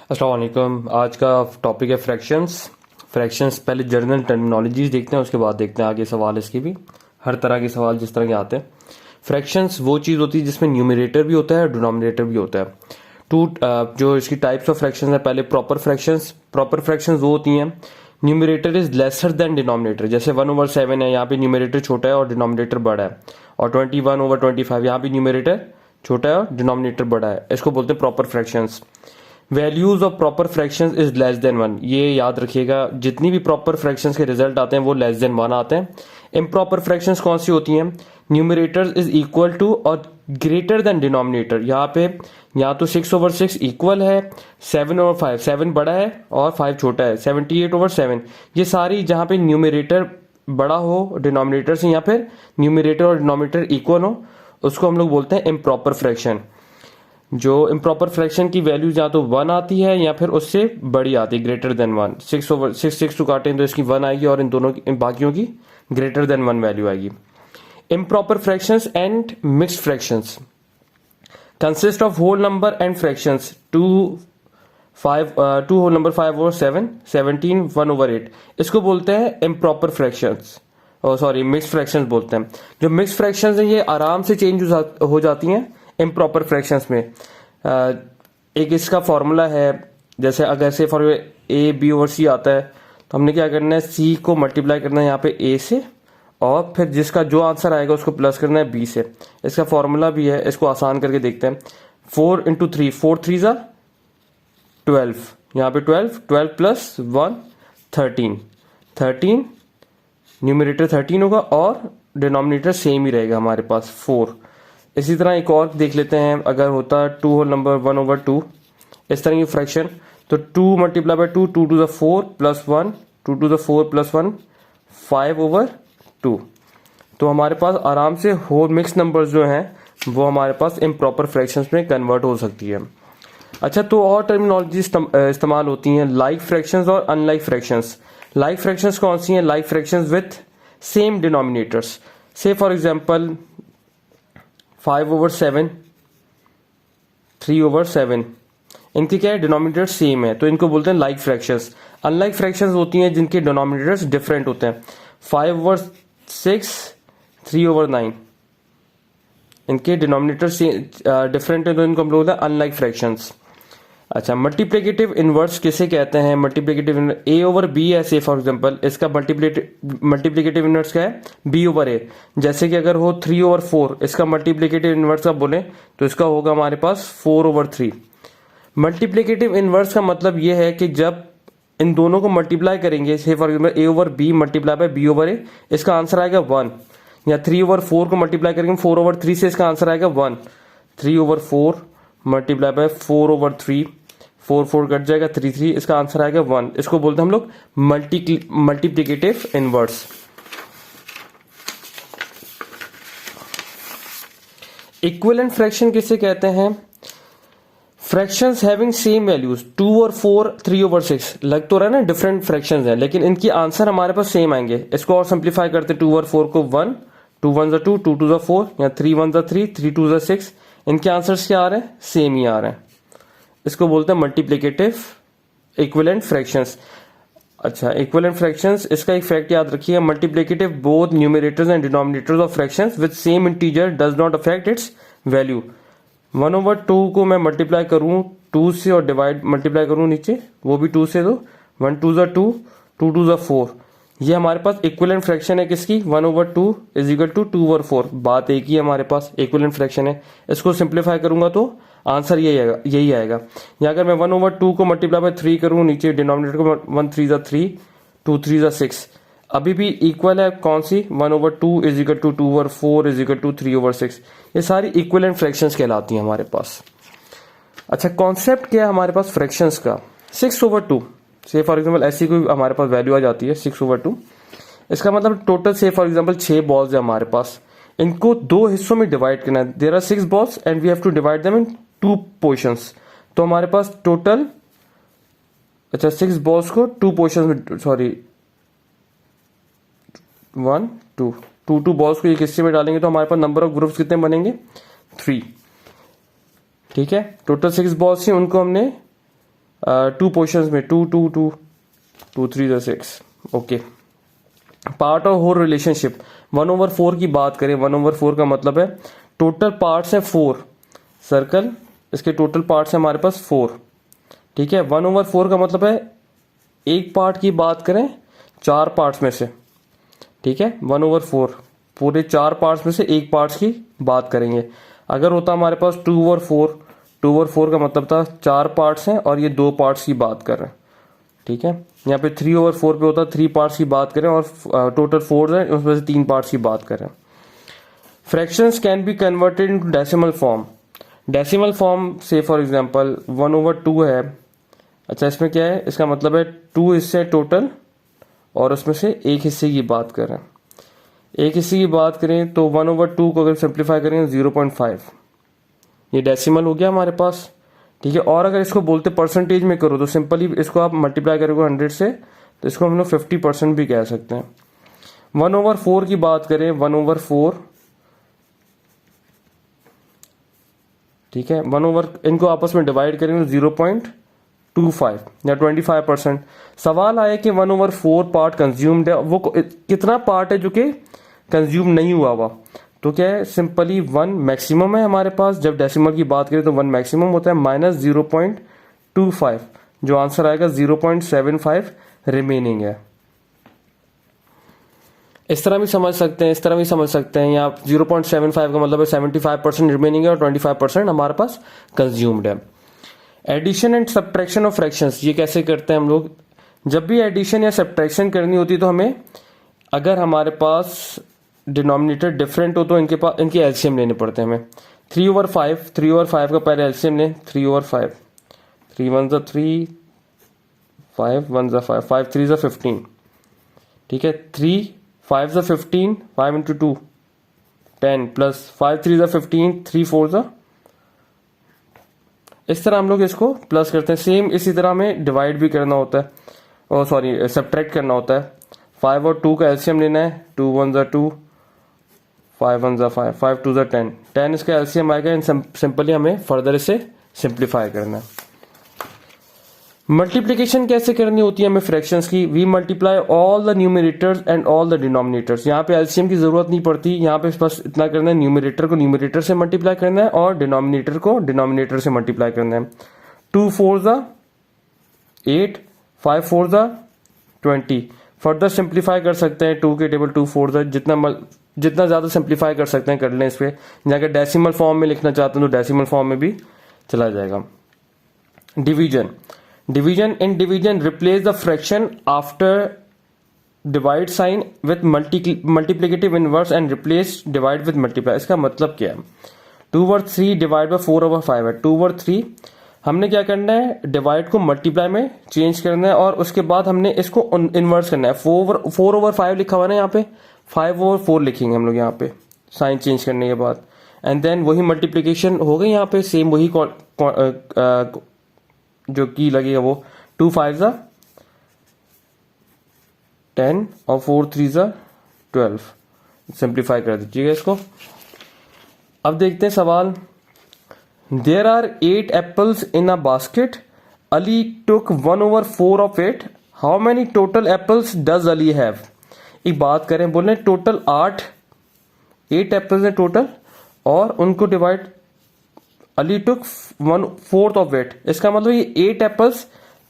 अस्सलाम वालेकुम। आज का टॉपिक है फ्रैक्शंस। पहले जनरल टर्मिनोलॉजीज देखते हैं, उसके बाद देखते हैं आगे सवाल इसके भी। हर तरह के सवाल जिस तरह के आते हैं। फ्रैक्शंस वो चीज़ होती है जिसमें न्यूमरेटर भी होता है और डिनोमिनेटर भी होता है। जो इसकी टाइप्स ऑफ फ्रैक्शंस है, पहले प्रॉपर फ्रैक्शंस वो होती हैं numerator is lesser than denominator. जैसे 1/7 है, यहाँ पे न्यूमरेटर छोटा है और डिनोमिनेटर बड़ा है। और 21/25 यहाँ पे न्यूमरेटर छोटा है और डिनोमिनेटर बड़ा है। इसको बोलते हैं proper fractions. Values of proper fractions is less than 1, ये याद रखिएगा। जितनी भी प्रॉपर फ्रैक्शंस के रिजल्ट आते हैं वो लेस देन 1 आते हैं। इम्प्रॉपर फ्रैक्शंस कौन सी होती हैं? न्यूमरेटर इज इक्वल टू और ग्रेटर देन डिनोमिनेटर। यहाँ पे या तो 6/6 इक्वल है 7/5, 7 बड़ा है और 5 छोटा है, 78/7। ये सारी जहाँ पे न्यूमरेटर बड़ा हो डिनोमिनेटर से या फिर न्यूमरेटर और डिनोमिनेटर इक्वल हो, उसको हम लोग बोलते हैं इम्प्रॉपर फ्रैक्शन। जो इम्प्रॉपर फ्रैक्शन की वैल्यू या तो 1 आती है या फिर उससे बड़ी आती है, ग्रेटर देन 1। 6/6 टू काटें तो इसकी 1 आएगी और इन बाकियों की ग्रेटर देन 1 वैल्यू आएगी। Improper fractions and mixed fractions consist of whole number and fractions 2 whole number 5/7, 17, 1/8। इसको बोलते हैं इम्प्रॉपर फ्रैक्शंस, मिक्स्ड फ्रैक्शंस बोलते हैं। जो मिक्स्ड फ्रैक्शंस हैं ये आराम से चेंज हो जाती हैं इम्प्रॉपर फ्रैक्शंस में। एक इसका फॉर्मूला है, जैसे अगर से फॉर A/B/C आता है तो हमने क्या करना है, C को मल्टीप्लाई करना है यहाँ पे A से, और फिर जिसका जो आंसर आएगा उसको प्लस करना है B से। इसका फॉर्मूला भी है, इसको आसान करके देखते हैं। 4 × 3, 4 3 ज़ा 12, यहाँ पे 12 प्लस 1 13 न्यूमरेटर 13 होगा और डिनोमिनेटर सेम ही रहेगा हमारे पास 4। इसी तरह एक और देख लेते हैं, अगर होता 2 होल नंबर 1/2 इस तरह की फ्रैक्शन, तो 2 × 2, 2 to the 4 + 1, 2 to the 4 + 1, 5/2। तो हमारे पास आराम से होल मिक्स नंबर्स जो हैं वो हमारे पास इम्प्रॉपर फ्रैक्शंस में कन्वर्ट हो सकती है। अच्छा, तो और टर्मिनोलॉजी इस्तेमाल होती हैं, लाइक फ्रैक्शंस और अनलाइक फ्रैक्शंस। लाइक फ्रैक्शंस कौन सी हैं? Like fractions with same denominators. से फॉर एग्जांपल 5/7, 3/7, इनके क्या है, डिनोमिनेटर सेम है, तो इनको बोलते हैं लाइक फ्रैक्शंस। अनलाइक फ्रैक्शंस होती हैं जिनके डिनोमिनेटर्स डिफरेंट होते हैं। 5/6, 3/9, इनके डिनोमिनेटर से डिफरेंट है, तो इनको हम लोग बोलते हैं अनलाइक फ्रैक्शंस। अच्छा, मल्टीप्लिकेटिव इनवर्स किसे कहते हैं? मल्टीप्लिकेटिव A/B है, से फॉर एग्जांपल इसका मल्टीप्लिकेटिव इनवर्स क्या है? B/A। जैसे कि अगर हो 3/4, इसका मल्टीप्लिकेटिव इनवर्स आप बोले तो इसका होगा हमारे पास 4/3। मल्टीप्लिकेटिव इनवर्स का मतलब ये है कि जब इन दोनों को मल्टीप्लाई करेंगे, से for example A/B multiply by B/A, इसका आंसर आएगा 1। या 3/4 को मल्टीप्लाई करेंगे 4/3 से, इसका आंसर आएगा 1। 3/4 मल्टीप्लाई बाय 4/3, 4 कट जाएगा, 3, इसका आंसर आएगा 1। इसको बोलते हैं हम लोग मल्टीप्लिकेटिव इनवर्स। इक्विवेलेंट फ्रैक्शन किसे कहते हैं? फ्रैक्शंस हैविंग सेम वैल्यूज 2 और 4, 3/6। लग तो रहा है ना डिफरेंट फ्रैक्शंस हैं, लेकिन इनकी आंसर हमारे पास सेम आएंगे। इसको और सिंप्लीफाई करते 2 और 4 को 1, 2 1 2, 2 2 4, या 3 1 3, 3 2 6। इनके आंसर्स क्या आ रहे हैं? सेम ही आ रहे हैं। इसको बोलते हैं मल्टीप्लिकेटिव इक्विवेलेंट फ्रैक्शंस। अच्छा, इक्विवेलेंट फ्रैक्शंस, इसका एक फैक्ट याद रखिए, multiplicative both numerators and denominators of fractions with same integer does not affect it's value. 1/2 को मैं मल्टीप्लाई करूं 2 से और मल्टीप्लाई करूं नीचे, वो भी 2 से, तो 1 2 2, 2 2 4। ये हमारे पास इक्विवेलेंट फ्रैक्शन है किसकी? 1/2 = 2/4। बात एक ही है, हमारे पास इक्विवेलेंट फ्रैक्शन है। इसको सिंप्लीफाई करूंगा तो आंसर यही आएगा। या अगर मैं 1/2 को मल्टीप्लाई बाय 3 करूं, नीचे डिनोमिनेटर को 1 3 3, 2 3 6, अभी भी इक्वल है। कौन सी? 1/2 = 2/4 = 3/6। ये सारी इक्विवेलेंट फ्रैक्शंस कहलाती हैं हमारे पास। अच्छा, कॉन्सेप्ट क्या है हमारे पास फ्रैक्शंस का? 6/2, से फॉर एग्जांपल ऐसी कोई हमारे पास वैल्यू आ जाती है 6/2। इसका मतलब टोटल से फॉर एग्जांपल 6 बॉल्स है हमारे पास, इनको 2 हिस्सों में डिवाइड करना है। There are 6 balls and we have to divide them in 2 portions. तो हमारे पास टोटल 6 बॉल्स को 2 पोर्शंस में, 1 2 बॉल्स को एक हिस्से में डालेंगे तो हमारे पास नंबर ऑफ ग्रुप्स कितने बनेंगे? 3। ठीक है, टोटल 6 बॉल्स हैं, उनको हमने टू पोर्शंस में 2 2 2 2 3 6। ओके, पार्ट और होल रिलेशनशिप 1/4 की बात करें, 1/4 का मतलब है टोटल पार्ट्स है 4 सर्कल, इसके टोटल पार्ट्स है हमारे पास 4। ठीक है, 1/4 का मतलब है एक पार्ट की बात करें 4 पार्ट्स में से। ठीक है, 1/4 पूरे 4 पार्ट्स में से एक पार्ट्स की बात करेंगे। अगर होता हमारे पास 2/4, 2/4 का मतलब था 4 पार्ट्स हैं और ये 2 पार्ट्स की बात कर रहे हैं। ठीक है, यहाँ पे 3/4 पे होता 3 पार्ट्स की बात करें और टोटल 4 है, उसमें से 3 पार्ट्स की बात करें। Fractions can be converted into decimal form. Decimal form से फॉर एग्जांपल 1/2 है। अच्छा, इसमें क्या है, इसका मतलब है 2 हिस्से टोटल और उसमें से एक हिस्से की बात करें। एक हिस्से की बात करें तो 1/2 को अगर सिंप्लीफाई करेंगे 0.5, ये डेसिमल हो गया हमारे पास। ठीक है, और अगर इसको बोलते परसेंटेज में करो तो सिंपली इसको आप मल्टीप्लाई करोगे 100 से, तो इसको हम लोग 50% भी कह सकते हैं। 1/4 की बात करें, 1/4, ठीक है, इनको आपस में डिवाइड करेंगे 0.25 या 25%। सवाल आया कि 1/4 पार्ट कंज्यूम्ड है, वो कितना पार्ट है जो कि कंज्यूम नहीं हुआ तो क्या है, सिंपली 1 मैक्सिमम है हमारे पास। जब डेसिमल की बात करें तो 1 मैक्सिमम होता है, माइनस 0.25, जो आंसर आएगा 0.75 रिमेनिंग है। इस तरह भी समझ सकते हैं, इस तरह भी समझ सकते हैं। यहाँ 0.75 का मतलब है 75% रिमेनिंग है और 25% हमारे पास कंज्यूम्ड है। Addition and subtraction of fractions, ये कैसे करते हैं हम लोग? जब भी एडिशन या सब्ट्रैक्शन करनी होती है तो हमें, अगर हमारे पास डिनोमिनेटर डिफरेंट हो तो इनके एलसीएम लेने पड़ते हैं हमें। 3/5 का पहले एलसीएम लें, 3/5, 3 1 3, 5 1 5, 5 3 15। ठीक है, 3 5 15, 5 इंटू 2 10 प्लस 5 3 15, 3 4 इस तरह हम लोग इसको प्लस करते हैं। सेम इसी तरह हमें डिवाइड भी करना होता है, और सॉरी सब्ट्रैक्ट करना होता है। 5 और 2 का एलसीएम लेना है, 2 1 2, 5 1 5, 5 2 10, 10 इसका एलसीएम आएगा। सिंपली हमें फर्दर इसे सिंप्लीफाई करना है। मल्टीप्लिकेशन कैसे करनी होती है हमें फ्रैक्शंस की? We multiply all the numerators and all the denominators. यहाँ पे एलसीएम की जरूरत नहीं पड़ती, यहाँ पे बस इतना करना है, न्यूमरेटर को न्यूमरेटर से मल्टीप्लाई करना है और डिनोमिनेटर को डिनोमिनेटर से मल्टीप्लाई करना है। 2 4 8, 5 4 20। फर्दर सिंप्लीफाई कर सकते हैं, 2 के टेबल 2 4 जितना ज्यादा सिंप्लीफाई कर सकते हैं कर लें इस पे। अगर डेसिमल फॉर्म में लिखना चाहते हैं तो डेसिमल फॉर्म में भी चला जाएगा। Division, division in division replace the fraction after divide sign with multiplicative inverse and replace divide with multiply. इसका मतलब क्या है? 2/3 डिवाइड बाय 4/5 है। 2/3 हमने क्या करना है, डिवाइड को मल्टीप्लाई में चेंज करना है और उसके बाद हमने इसको इनवर्स करना है। 4/5 लिखा हुआ है ना यहाँ पे, 5/4 लिखेंगे हम लोग यहाँ पे साइन चेंज करने के बाद, एंड देन वही मल्टीप्लीकेशन हो गई यहाँ पे, सेम वही जो की लगेगा वो 2 5 10 और 4 3 12। सिंप्लीफाई कर दीजिएगा इसको। अब देखते हैं सवाल। There are 8 apples in a basket, Ali took 1/4 of it, how many total apples does Ali have? एक बात करें, बोले टोटल 8 एप्पल्स हैं टोटल और उनको divide, Ali took 1/4 of it. इसका मतलब ये 8 एप्पल्स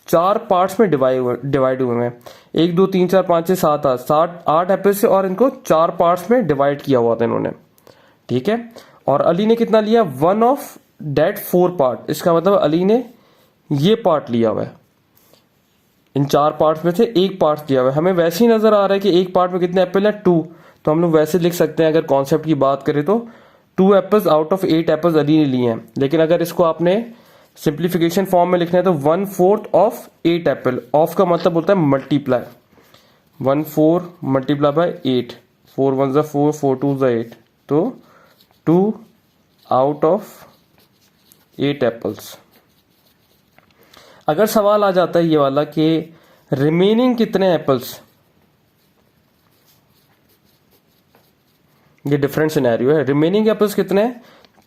4 पार्ट्स में डिवाइड हुए हैं। 1 2 3 4 5 6 7 8 एप्पल्स से, और इनको 4 पार्ट्स में डिवाइड किया हुआ था इन्होंने। ठीक है, और अली ने कितना लिया? 1 ऑफ डेट 4 पार्ट। इसका मतलब अली ने ये पार्ट लिया हुआ है, इन 4 पार्ट्स में से एक पार्ट लिया हुआ है। हमें वैसे ही नजर आ रहा है कि एक पार्ट में कितने एप्पल है? 2, तो हम लोग वैसे लिख सकते हैं। अगर कॉन्सेप्ट की बात करें तो 2 apples out of 8 apples Ali ने लिए हैं। लेकिन अगर इसको आपने सिंप्लीफिकेशन फॉर्म में लिखना है तो 1/4 ऑफ 8 एप्पल। ऑफ का मतलब होता है मल्टीप्लाई, 1/4 मल्टीप्लाई बाय 8, 4 1 4, 4 2 8, तो 2 आउट ऑफ 8 एप्पल्स। अगर सवाल आ जाता है ये वाला कि रिमेनिंग कितने एप्पल्स, ये डिफरेंट सिनेरियो है। रिमेनिंग एप्पल्स कितने हैं?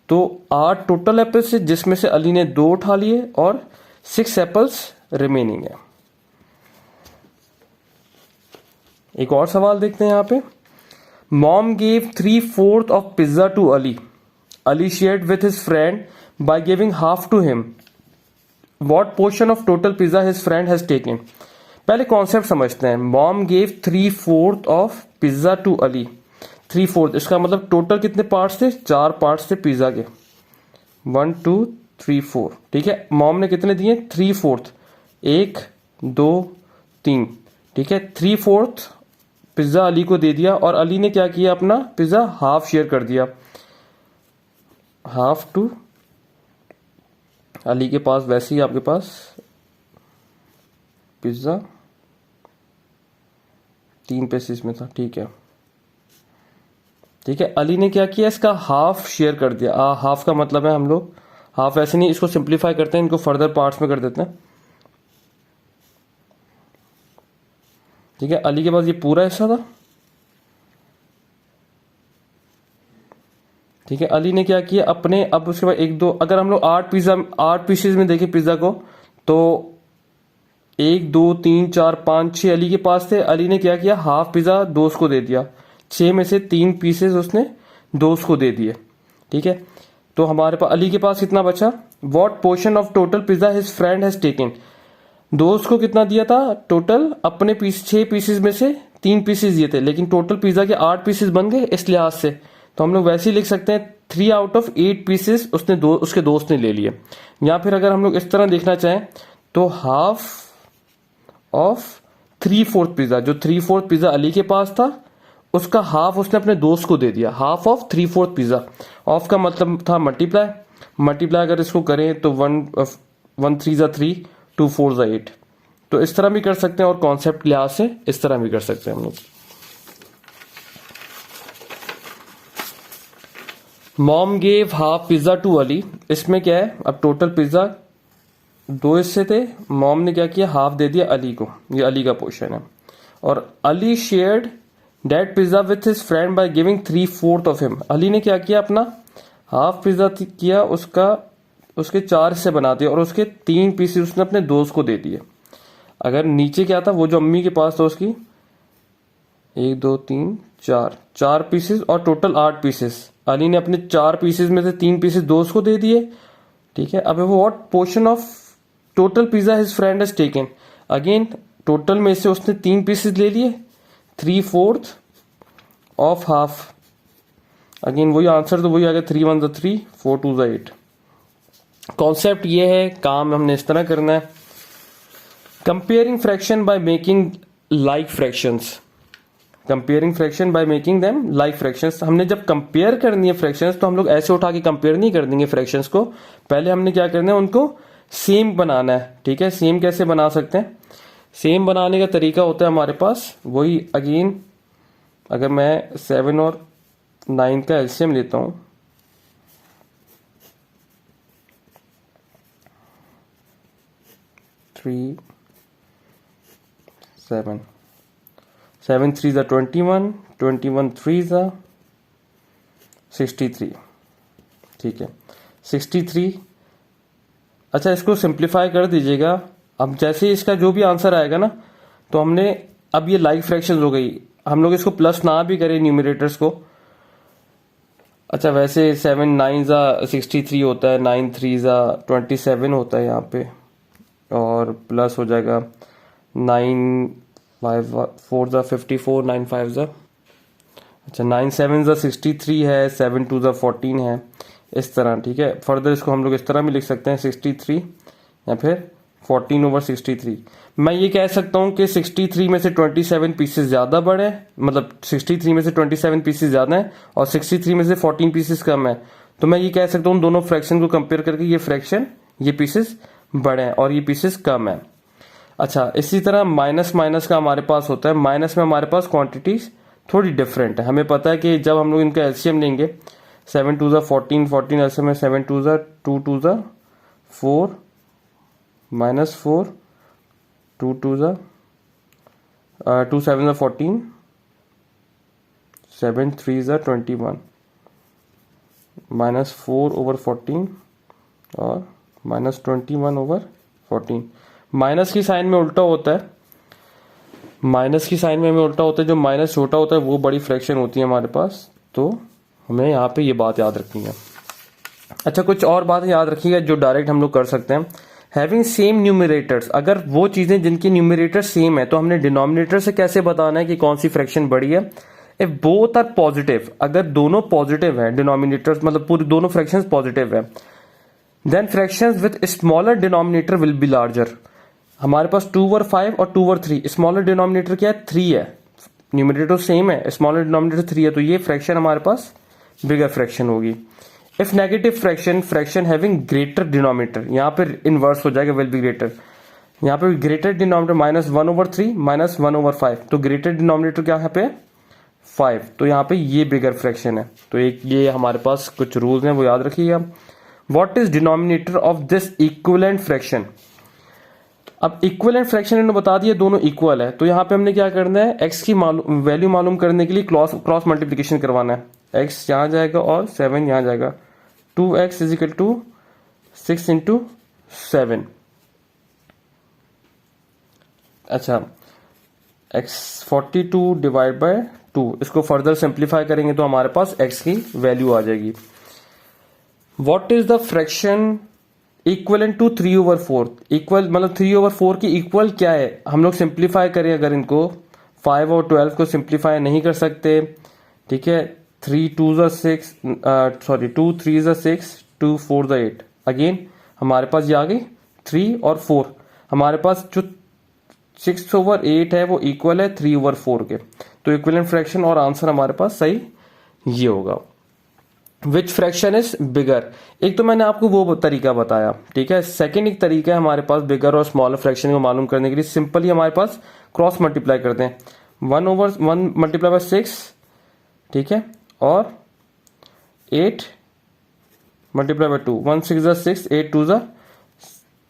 तो 8 टोटल एप्पल्स जिसमें से अली ने 2 उठा लिए और 6 एप्पल्स रिमेनिंग है। एक और सवाल देखते हैं यहाँ पे। Mom gave 3/4 of pizza to Ali. Ali shared with his friend by giving half to him. What portion of total pizza his friend has taken. पहले कॉन्सेप्ट समझते हैं। Mom gave 3/4 of pizza to Ali. 3/4 इसका मतलब टोटल कितने पार्ट्स थे? 4 parts थे pizza के। 1 2 3 4। ठीक है, मॉम ने कितने दिए? 3/4। 1 2 3। ठीक है, 3/4 पिज्जा अली को दे दिया और अली ने क्या किया? अपना पिज्जा हाफ शेयर कर दिया। हाफ टू अली के पास, वैसे ही आपके पास पिज्जा 3 पीसेस में था। ठीक है, ठीक है, अली ने क्या किया? इसका हाफ शेयर कर दिया। हाफ का मतलब है हम लोग हाफ ऐसे नहीं, इसको सिंप्लीफाई करते हैं, इनको फर्दर पार्ट्स में कर देते हैं। ठीक है, अली के पास ये पूरा हिस्सा था। ठीक है, अली ने क्या किया? अपने, अब उसके बाद 1 2, अगर हम लोग 8 पीसेस में देखें पिज्जा को, तो 1 2 3 4 5 6 अली के पास थे। अली ने क्या किया? हाफ पिज्जा दोस्त को दे दिया। 6 में से 3 पीसेस उसने दोस्त को दे दिए। ठीक है, तो हमारे पास अली के पास कितना बचा? What portion of total pizza his friend has taken. दोस्त को कितना दिया था? टोटल अपने 6 पीसेस में से 3 पीसेस दिए थे, लेकिन टोटल पिज्जा के 8 पीसेस बन गए इस लिहाज से। तो हम लोग वैसे ही लिख सकते हैं 3 आउट ऑफ 8 पीसेस उसके दोस्त ने ले लिए। या फिर अगर हम लोग इस तरह देखना चाहें तो हाफ ऑफ 3/4 पिज्जा, जो 3/4 पिज्जा अली के पास था उसका हाफ उसने अपने दोस्त को दे दिया। Half of 3/4 pizza. ऑफ का मतलब था मल्टीप्लाई। मल्टीप्लाई अगर इसको करें तो 1 3 ज़ा 3, 2 4 ज़ा 8। तो इस तरह भी कर सकते हैं और कॉन्सेप्ट लिहाज से इस तरह भी कर सकते हैं हम लोग। Mom gave half pizza to Ali. इसमें क्या है? अब टोटल पिज्जा 2 हिस्से थे, मॉम ने क्या किया? हाफ दे दिया अली को। ये अली का पोर्शन है। और Ali shared that pizza with his friend by giving 3/4 of him. Ali ने क्या किया? अपना हाफ पिज्जा किया, उसके 4 हिस्से बना दिए और उसके 3 पीसेस उसने अपने दोस्त को दे दिए। अगर नीचे क्या था, वो जो अम्मी के पास था उसकी 1 2 3 4 पीसेस और टोटल 8 पीसेस। अली ने अपने 4 पीसेस में से 3 पीसेस दोस्त को दे दिए। ठीक है, अब वो what portion of total pizza his friend has taken. Again total में से उसने 3 पीसेस ले लिए, 3/4 ऑफ हाफ। अगेन वही आंसर, तो वही आ गया 3 1 ज़ा 3, 4 2 ज़ा 8। कॉन्सेप्ट ये है, काम हमने इस तरह करना है। Comparing fraction by making like fractions. Comparing fraction by making them like fractions. हमने जब कंपेयर करनी है फ्रैक्शंस तो हम लोग ऐसे उठा के कंपेयर नहीं कर देंगे फ्रैक्शंस को। पहले हमने क्या करना है? उनको सेम बनाना है। ठीक है, सेम कैसे बना सकते हैं? सेम बनाने का तरीका होता है हमारे पास वही। अगेन अगर मैं 7 और 9 का एलसीएम लेता हूं, थ्री 7 7 3 ज़ा 21, 21 3 ज़ा 63। ठीक है, 63। अच्छा, इसको सिंप्लीफाई कर दीजिएगा। अब जैसे ही इसका जो भी आंसर आएगा ना, तो हमने अब ये लाइक फ्रैक्शन हो गई, हम लोग इसको प्लस ना भी करें न्यूमरेटर्स को। अच्छा, वैसे 7 9 ज़ा 63 होता है, 9 3 ज़ा 27 होता है यहाँ पे, और प्लस हो जाएगा 9 5 4 ज़ा 54, 9 5 ज़ा, अच्छा 9 7 ज़ा 63 है, 7 2 ज़ा 14 है, इस तरह। ठीक है, फर्दर इसको हम लोग इस तरह भी लिख सकते हैं 63 या फिर 14/63। मैं ये कह सकता हूँ कि 63 में से 27 पीसेस ज़्यादा बड़े हैं, मतलब 63 में से 27 पीसेस ज़्यादा हैं और 63 में से 14 पीसेस कम है। तो मैं ये कह सकता हूँ दोनों फ्रैक्शन को कंपेयर करके ये फ्रैक्शन, ये पीसेस बड़े हैं और ये पीसेस कम है। अच्छा, इसी तरह माइनस माइनस का हमारे पास होता है। माइनस में हमारे पास क्वांटिटीज थोड़ी डिफरेंट है। हमें पता है कि जब हम लोग इनका एलसीएम लेंगे, 7 2 ज़ा 14, 14 एलसीएम में 7 2 ज़ा 2 2 ज़ा 4 -4, 2 2 ज़ा 2 7 ज़ा 14, 7 3 ज़ा 21, -4/14 और -21/14। माइनस की साइन में उल्टा होता है, माइनस की साइन में हमें उल्टा होता है, जो माइनस छोटा होता है वो बड़ी फ्रैक्शन होती है हमारे पास। तो हमें यहाँ पे ये बात याद रखनी है। अच्छा, कुछ और बातें याद रखिएगा जो डायरेक्ट हम लोग कर सकते हैं। हैविंग सेम न्यूमरेटर्स, अगर वो चीजें जिनकी न्यूमरेटर सेम है तो हमने डिनोमिनेटर से कैसे बताना है कि कौन सी फ्रैक्शन बड़ी है। इफ बोथ आर पॉजिटिव, अगर दोनों पॉजिटिव है डिनोमिनेटर्स, मतलब पूरी दोनों फ्रैक्शंस पॉजिटिव है, then fractions with smaller denominator will be larger. हमारे पास 2 ओवर 5 और 2 ओवर 3, स्मॉलर डिनोमिनेटर क्या है, 3 है, न्यूमरेटर सेम है, स्मॉलर डिनोमिनेटर 3 है, तो ये फ्रैक्शन हमारे पास बिगर फ्रैक्शन होगी। If negative fraction, fraction having greater denominator, यहाँ पे इनवर्स हो जाएगा, विल बी ग्रेटर। यहाँ पे ग्रेटर डिनोमिनेटर -1/3 -1/5, तो ग्रेटर डिनोमिनेटर क्या है पे 5, तो यहाँ पे ये बिगर फ्रैक्शन है। तो एक ये हमारे पास कुछ रूल्स हैं वो याद रखिएगा। What is denominator of this equivalent fraction. अब इक्विवेलेंट फ्रैक्शन इन्होंने बता दिया दोनों इक्वल है, तो यहाँ पे हमने क्या करना है, x की वैल्यू मालूम करने के लिए क्रॉस मल्टीप्लीकेशन करवाना है। x यहाँ जाएगा और 7 यहाँ जाएगा, 2x is equal to 6 into 7। अच्छा, x 42 डिवाइड बाय 2, इसको फर्दर सिंप्लीफाई करेंगे तो हमारे पास x की वैल्यू आ जाएगी। What is the fraction equal to 3/4, equal मतलब 3/4 की इक्वल क्या है। हम लोग सिंप्लीफाई करें अगर इनको, 5 और 12 को सिंप्लीफाई नहीं कर सकते, ठीक है। 3 2 6, सॉरी 2 3 6, 2 4 8, अगेन हमारे पास ये आ गई 3 और 4। हमारे पास जो 6/8 है वो इक्वल है 3/4 के, तो इक्विवेलेंट फ्रैक्शन और आंसर हमारे पास सही ये होगा। विच फ्रैक्शन इज बिगर, एक तो मैंने आपको वो तरीका बताया, ठीक है। सेकंड एक तरीका है हमारे पास बिगर और स्मॉलर फ्रैक्शन को मालूम करने के लिए, सिंपली हमारे पास क्रॉस मल्टीप्लाई करते हैं, 1/1 मल्टीप्लाई बाय 6, ठीक है, और 8 मल्टीप्लाई बाय 2, 1 6 ज़ा 6, 8 2 ज़ा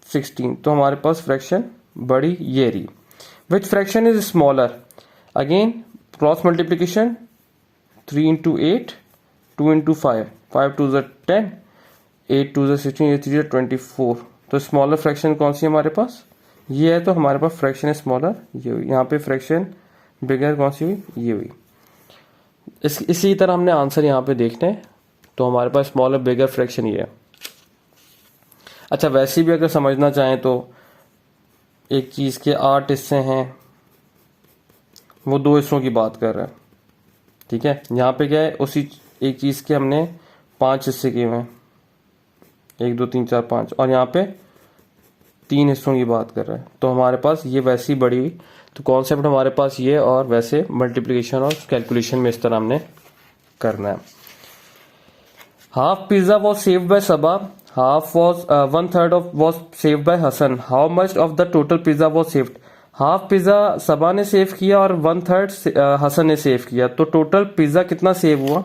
16, तो हमारे पास फ्रैक्शन बड़ी ये रही। विच fraction is smaller, again cross multiplication, 3 into 8, 2 into 5, 5 2 ज़ा 10, 8 2 ज़ा 16, 8 3 ज़ा 24, तो स्मॉलर फ्रैक्शन कौन सी है हमारे पास, ये है, तो हमारे पास फ्रैक्शन स्मॉलर ये हुई। यहाँ पे फ्रैक्शन बिगर कौन सी हुई, ये हुई। इसी तरह हमने आंसर यहाँ पे देखने हैं, तो हमारे पास स्मॉलर बिगर फ्रैक्शन ये है। अच्छा, वैसे भी अगर समझना चाहें तो एक चीज़ के 8 हिस्से हैं, वो 2 हिस्सों की बात कर रहे हैं, ठीक है। यहाँ पे क्या है, उसी एक चीज़ के हमने 5 हिस्से किए हुए हैं, 1 2 3 4 5, और यहाँ पे 3 हिस्सों की बात कर रहे हैं, तो हमारे पास ये वैसी बड़ी हुई। तो कॉन्सेप्ट हमारे पास ये, और वैसे मल्टीप्लिकेशन और कैलकुलेशन में इस तरह हमने करना है। Half pizza was saved by Saba, half was 1/3 of was saved by Hasan, how much of the total pizza was saved. Half pizza Saba ने सेव किया और 1/3 हसन ने सेव किया, तो टोटल पिज्जा कितना सेव हुआ।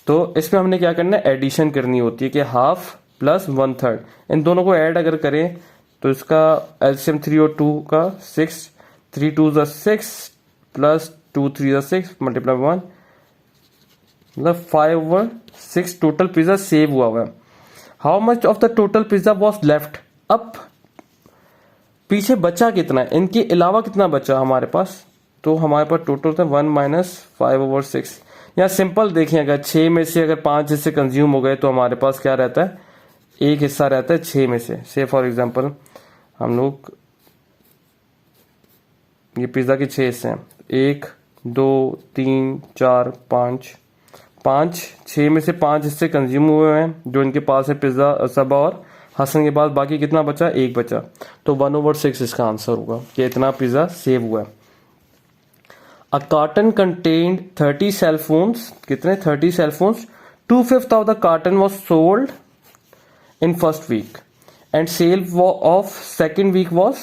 तो इसमें हमने क्या करना है, एडिशन करनी होती है कि हाफ प्लस 1/3, इन दोनों को ऐड अगर करें तो इसका एलसीएम 3 और 2 का 6, 3 2 ज़ा 6 प्लस 2 3 ज़ा 6 मल्टीप्लाई 1, मतलब 5/6 टोटल पिज्जा सेव हुआ है। How much of the total pizza was left, अब पीछे बचा कितना है, इनके अलावा कितना बचा हमारे पास, तो हमारे पास टोटल था 1 - 5/6। यहाँ सिंपल देखें, अगर 6 में से अगर 5 हिस्से कंज्यूम हो गए तो हमारे पास क्या रहता है, एक हिस्सा रहता है 6 में से फॉर एग्जांपल हम लोग ये पिज्जा के 6 हिस्से हैं, 1 2 3 4 5, 6 में से 5 हिस्से कंज्यूम हुए हैं जो इनके पास है पिज्जा सबा और हसन के पास, बाकी कितना बचा, एक बचा, तो 1/6 इसका आंसर होगा कि इतना पिज्जा सेव हुआ है। A carton contained 30 cell phones, कितने 30 cell phones, 2/5 of the carton was sold in first week and sale of second week was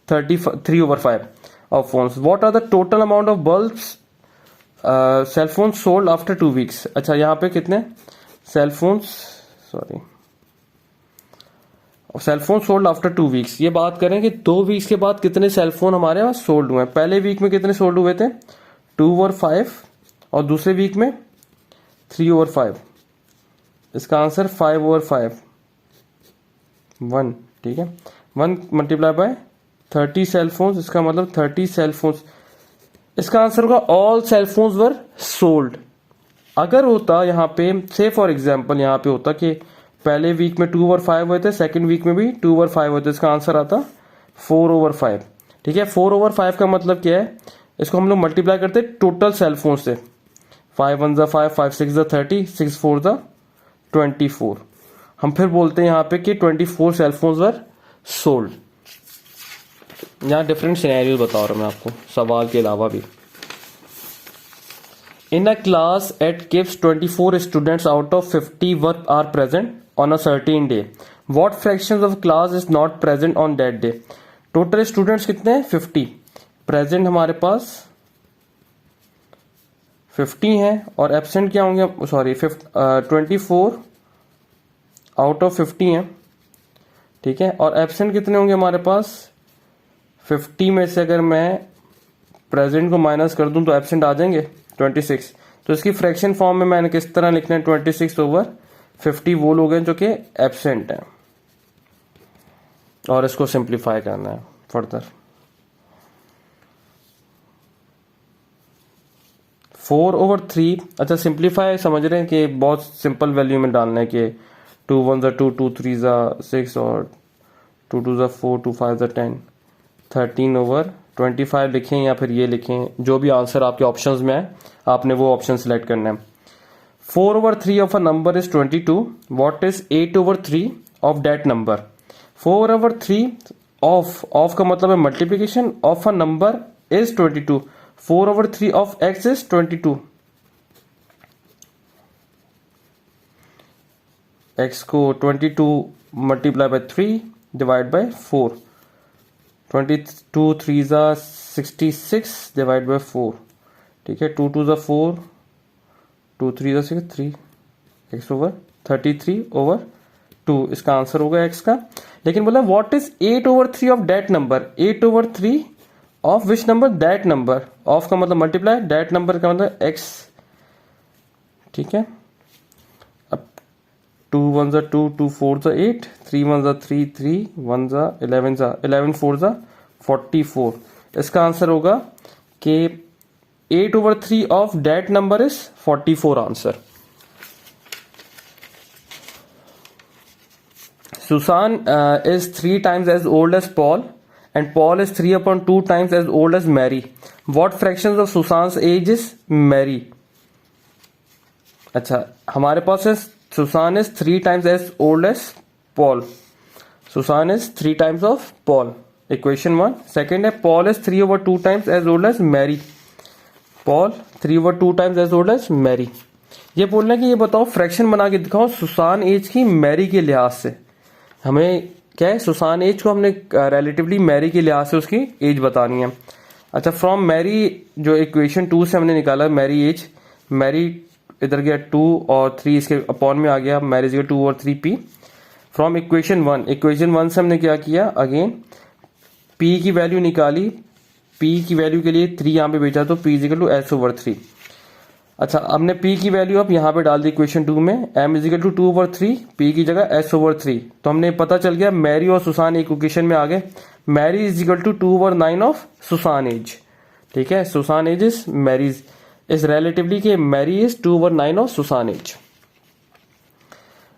3/5 of phones. What are the total amount of bulbs cell phones sold after 2 weeks? अच्छा, यहाँ पे कितने cell phones sold after 2 weeks, ये बात करें कि 2 weeks के बाद कितने सेल फोन हमारे पास सोल्ड हुए हैं। पहले वीक में कितने सोल्ड हुए थे, 2/5, और दूसरे वीक में 3/5, इसका आंसर 5/5 1, ठीक है। 1 मल्टीप्लाई बाय 30 सेल फोन्स, इसका मतलब 30 सेल फोन्स, इसका आंसर होगा all cell phones were sold. अगर होता यहाँ पे से फॉर एग्जाम्पल यहाँ पे होता कि पहले वीक में 2/5 हुए थे, सेकेंड वीक में भी 2/5 हुए थे, इसका आंसर आता 4/5। ठीक है, 4/5 का मतलब क्या है, इसको हम लोग मल्टीप्लाई करते टोटल सेल फोन से, 5 1 जा 5, 5 6 जा 30, 6 4 जा 24। हम फिर बोलते हैं यहाँ पे कि 24 सेल फोन्स वर सोल्ड। यहाँ डिफरेंट सिनेरियो बता रहा हूँ मैं आपको सवाल के अलावा भी। In a class at gives 24 students out of 50 work are present on a certain day. What fractions of class is not present on that day? Total students कितने हैं? 50. Present हमारे पास 50 हैं और absent क्या होंगे? सॉरी 24 out of 50 हैं, ठीक है। और absent कितने होंगे हमारे पास? 50 में से अगर मैं प्रेजेंट को माइनस कर दूं तो एब्सेंट आ जाएंगे 26। तो इसकी फ्रैक्शन फॉर्म में मैंने किस तरह लिखना है, 26/50 वो लोग हैं जो कि एब्सेंट हैं, और इसको सिंप्लीफाई करना है फर्दर। 4/3, अच्छा सिंप्लीफाई समझ रहे हैं कि बहुत सिंपल वैल्यू में डालना है कि 2 1 जा 2, 2 3 जा 6 और 2 2 जा 4, 2 5 जा 10, 13/25 लिखें या फिर ये लिखें, जो भी आंसर आपके ऑप्शंस में है आपने वो ऑप्शन सिलेक्ट करना है। 4/3 of a number is 22। What is 8/3 of that number? 4/3 of का मतलब है multiplication, of a number is 22। 4/3 of x is 22। x को 22 मल्टीप्लाई बाय 3 डिवाइड बाय 4, 22 3 जा 66 डिवाइड बाय 4, ठीक है। 2 2 जा 4, 2 3 जा 6, 3 x/33/2 इसका आंसर होगा x का। लेकिन बोला what is 8/3 of that number? 8/3 of which number? That number. Of का मतलब मल्टीप्लाई, दैट नंबर का मतलब x, ठीक है। अब 2 1 जा 2, 2 4 जा 8, 3 1 जा 3, 3 1 जा 11 जा 11 4 जा 44। इसका आंसर होगा कि 8/3 of that number is 44 answer. Susan is 3 times as old as Paul and Paul is 3/2 times as old as Mary. What fractions of Susan's age is Mary? अच्छा, हमारे पास है Susan is 3 times as old as Paul. Susan is 3 times of Paul. Equation 1. Second है Paul is 3/2 times as old as Mary. Paul 3/2 times as old as Mary. ये बोलना है कि ये बताओ फ्रैक्शन बना के दिखाओ सुसान एज की मैरी के लिहाज से। हमें क्या है, सुसान एज को हमने रिलेटिवली मैरी के लिहाज से उसकी एज बतानी है। अच्छा, फ्रॉम मैरी जो इक्वेशन 2 से हमने निकाला मैरी एज, मैरी इधर गया 2 और 3 इसके अपॉन में आ गया, मैरिज का 2 और 3 पी। फ्रॉम इक्वेशन 1, इक्वेशन 1 से हमने क्या किया, अगेन पी की वैल्यू निकाली, पी की वैल्यू के लिए 3 यहाँ पे भेजा तो पी इजिकल टू s/3। अच्छा, हमने p की वैल्यू अब यहाँ पे डाल दी इक्वेशन 2 में, m इजिकल टू 2/3, p की जगह s/3। तो हमने पता चल गया मैरी और सुसान एक इक्वेशन में आ गए। Mary is equal to 2/9 of Susan age, ठीक है। Susan age is Mary's is relatively के Mary is 2/9 of Susan age.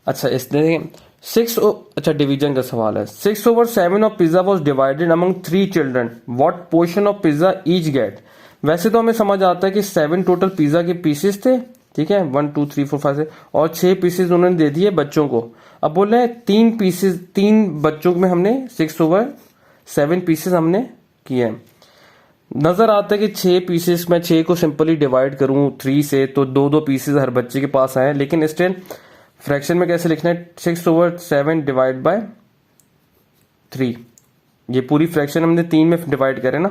अच्छा, इसने 6 अच्छा डिवीजन का सवाल है। 6/7 of pizza was divided among 3 children, what portion of pizza each get? वैसे तो हमें समझ आता है कि 7 टोटल पिज्जा के पीसेस थे, ठीक है, 1 2 3 4 5 और 6 पीसेस उन्होंने दे दिए बच्चों को। अब बोल रहे हैं 3 पीसेस, 3 बच्चों में हमने 6/7 पीसेस हमने किए। नजर आता है कि 6 पीसेस में 6 को सिंपली डिवाइड करूं 3 से तो 2 पीसेस हर बच्चे के पास आए, लेकिन स्टिल फ्रैक्शन में कैसे लिखना है, 6/7 डिवाइड बाय 3। ये पूरी फ्रैक्शन हमने 3 में डिवाइड करे ना,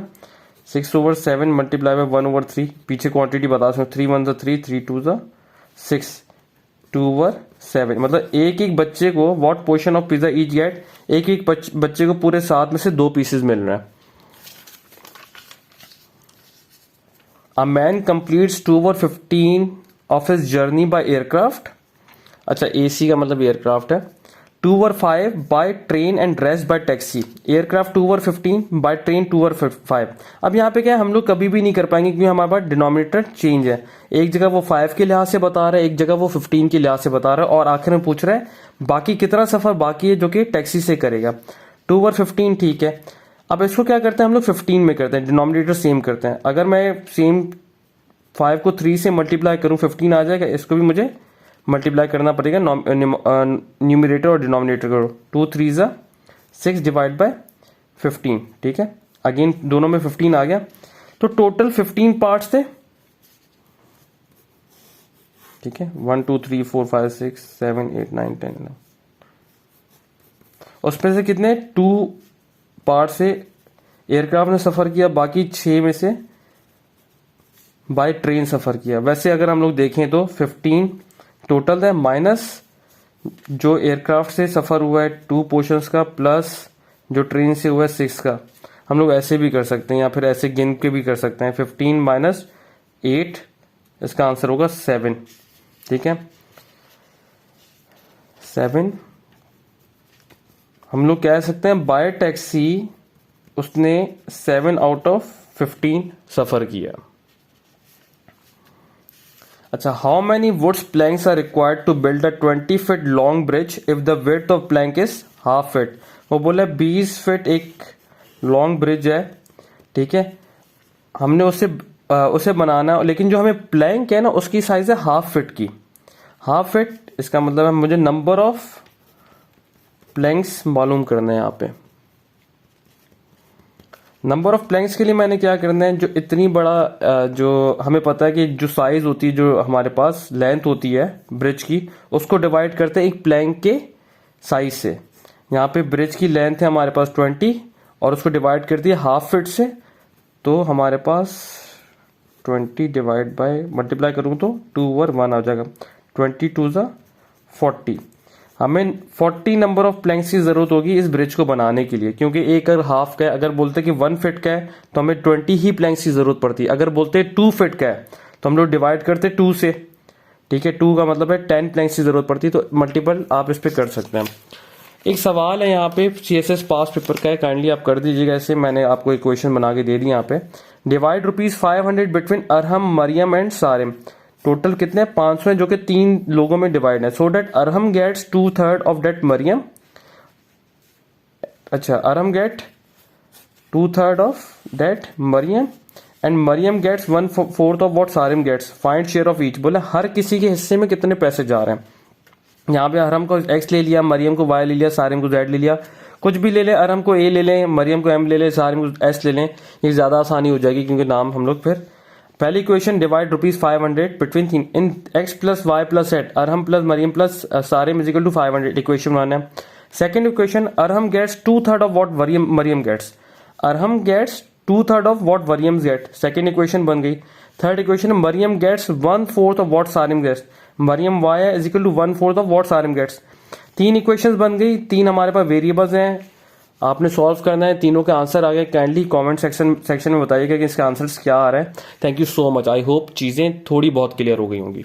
6/7 मल्टीप्लाई बाय 1/3, पीछे क्वांटिटी बता सकते, 3 1 3, 3 2 6, 2/7। मतलब एक एक बच्चे को what portion of pizza each get, एक एक बच्चे को पूरे 7 में से 2 पीसेस मिल रहा है। A man completes 2/15 of his journey by aircraft. अच्छा, AC का मतलब एयरक्राफ्ट है। 2 over 5 by train and rest by taxi, aircraft 2 over 15 by train 2 over 5। अब यहाँ पे क्या है, हम लोग कभी भी नहीं कर पाएंगे क्योंकि हमारे पास डिनोमिनेटर चेंज है। एक जगह वो 5 के लिहाज से बता रहा है, एक जगह वो 15 के लिहाज से बता रहा है, और आखिर में पूछ रहा है बाकी कितना सफर बाकी है जो कि टैक्सी से करेगा। 2 over 15 ठीक है। अब इसको क्या करते हैं हम लोग 15 में करते हैं, डिनोमिनेटर सेम करते हैं। अगर मैं सेम 5 को 3 से मल्टीप्लाई करूँ 15 आ जाएगा, इसको भी मुझे मल्टीप्लाई करना पड़ेगा, न्यूमरेटर और डिनोमिनेटर करो। 2 3 ज़ा 6 डिवाइड बाय 15, ठीक है। अगेन दोनों में 15 आ गया, तो टोटल 15 पार्ट्स थे, ठीक है। 1 2 3 4 5 6 7 8 9 10 11। उसमें से कितने 2 पार्ट से एयरक्राफ्ट ने सफर किया, बाकी 6 में से बाय ट्रेन सफर किया। वैसे अगर हम लोग देखें तो 15 टोटल है, माइनस जो एयरक्राफ्ट से सफर हुआ है 2 पोर्शंस का, प्लस जो ट्रेन से हुआ है 6 का। हम लोग ऐसे भी कर सकते हैं या फिर ऐसे गिन के भी कर सकते हैं। 15 माइनस 8, इसका आंसर होगा 7, ठीक है। 7 हम लोग कह सकते हैं बाय टैक्सी उसने 7 आउट ऑफ 15 सफर किया। अच्छा, how many woods planks are required to build a 20 feet long bridge if the width of plank is half feet. वो बोला 20 फीट एक लॉन्ग ब्रिज है, ठीक है, हमने उसे बनाना, लेकिन जो हमें प्लैंक है ना उसकी साइज है हाफ फीट की। हाफ फीट इसका मतलब है मुझे नंबर ऑफ प्लैंक्स मालूम करना है। यहाँ पे नंबर ऑफ प्लैंक्स के लिए मैंने क्या करना है, जो इतनी बड़ा जो हमें पता है कि जो साइज होती है, जो हमारे पास लेंथ होती है ब्रिज की, उसको डिवाइड करते हैं एक प्लैंक के साइज से। यहाँ पे ब्रिज की लेंथ है हमारे पास 20 और उसको डिवाइड कर दिया हाफ फीट से, तो हमारे पास 20 डिवाइड बाय मल्टीप्लाई करूँ तो 2 over 1 आ जाएगा। 20 2 ज़ा 40। हमें 40 नंबर ऑफ प्लैंक्स की जरूरत होगी इस ब्रिज को बनाने के लिए, क्योंकि एक अगर हाफ का है, अगर बोलते कि 1 फीट का है तो हमें 20 ही प्लैंक्स की जरूरत पड़ती है। अगर बोलते 2 फीट का है तो हम लोग डिवाइड करते 2 से, ठीक है। 2 का मतलब है 10 प्लैंक्स की जरूरत पड़ती है, तो मल्टीपल आप इस पे कर सकते हैं। एक सवाल है यहाँ पे CSS पास पेपर का है, काइंडली आप कर दीजिएगा इसे। मैंने आपको एक क्वेश्चन बना के दे दी यहाँ पे। Divide ₹500 between Arham, Mariam and Sarim. Total कितने 500 है, जो कि 3 लोगों में डिवाइड है। So that Arham gets 2/3 of that Mariam. अच्छा, Arham get 2/3 of that Mariam and Mariam gets 1/4 of what Sarim gets. Find share of each. बोले हर किसी के हिस्से में कितने पैसे जा रहे हैं। यहाँ पे अरहम को X ले लिया, मरियम को Y ले लिया, सारिम को Z ले लिया। कुछ भी ले लें, अरहम को A ले लें, मरियम को M ले लें, सारिम को S ले लें, ये ज्यादा आसानी हो जाएगी क्योंकि नाम हम लोग फिर। पहली equation divide ₹500 between 3 in X plus Y plus Z, Arham plus Mariam plus Sarim is equal to 500, equation 1 है। Second equation, Arham gets 2/3 of what Mariam gets. Arham gets 2/3 of what Mariam get, second equation बन गई। Third equation, Mariam gets 1/4 of what Sarim gets. Mariam Y is equal to 1/4 of what Sarim gets. 3 equations बन गई, 3 हमारे पास variables हैं, आपने solve करना है। तीनों के आंसर आ गए, काइंडली कमेंट सेक्शन में बताइएगा कि इसके आंसर्स क्या आ रहे हैं। Thank you so much. I hope चीजें थोड़ी बहुत क्लियर हो गई होंगी।